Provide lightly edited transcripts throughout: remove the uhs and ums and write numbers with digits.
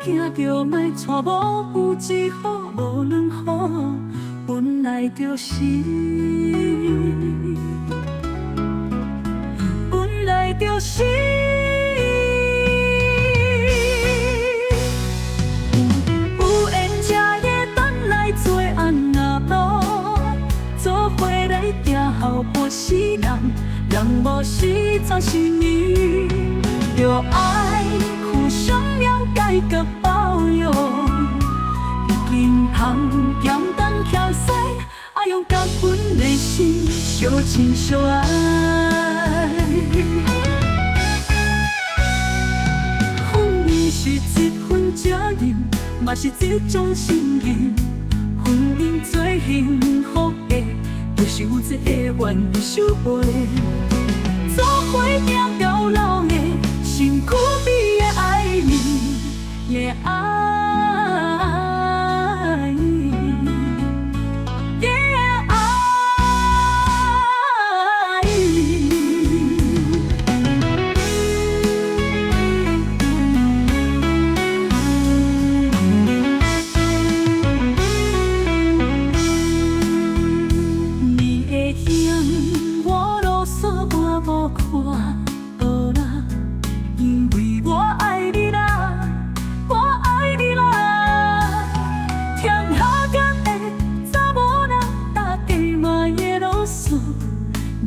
惊着莫娶某，有一好无两好，本来就是本来就是。有缘才会等来做安那路，做伙来行后半世人，人无时总是你，着爱互相了解甲包容，今通简单欠西，爱用甲阮的心相亲相爱。婚姻是一份责任，嘛是一种信任。婚姻最幸福的，就是有一个愿意守陪，做伙行到老的，身躯边的爱人，也爱。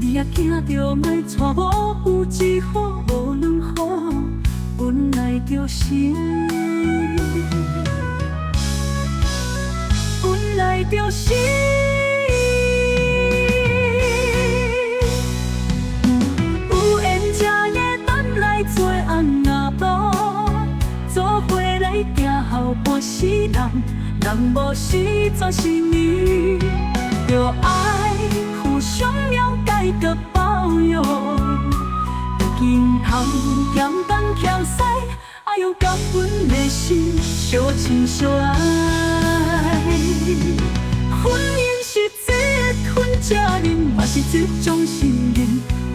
你也惊着莫娶某，有一好无两好，本来就是本来就是。有缘才会等来做安那路，做伙来行后半世人，人无时总是你，着爱互相了解甲包容，今通简单欠西，爱用甲阮的心相亲相爱。婚姻是一份责任，嘛是一种信任。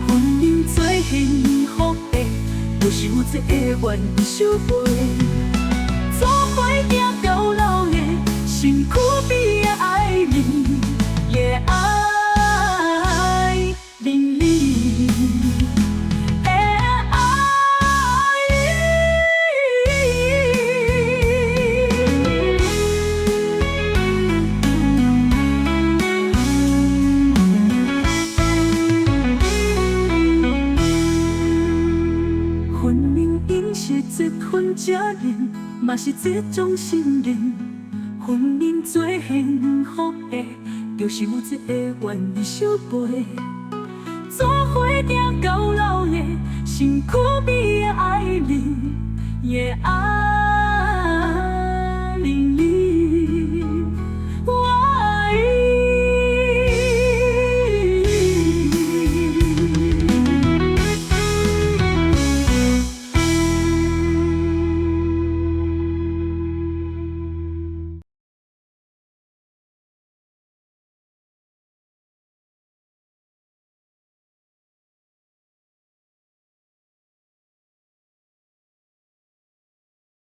婚姻最幸福的，就是有一个愿意守陪，做伙行到老的，身躯边的爱人，也爱。婚姻应是一份责任，嘛是一种信任。婚姻最幸福的，就是有一个愿意守陪，做伙行到老的，身躯边的爱人，也爱。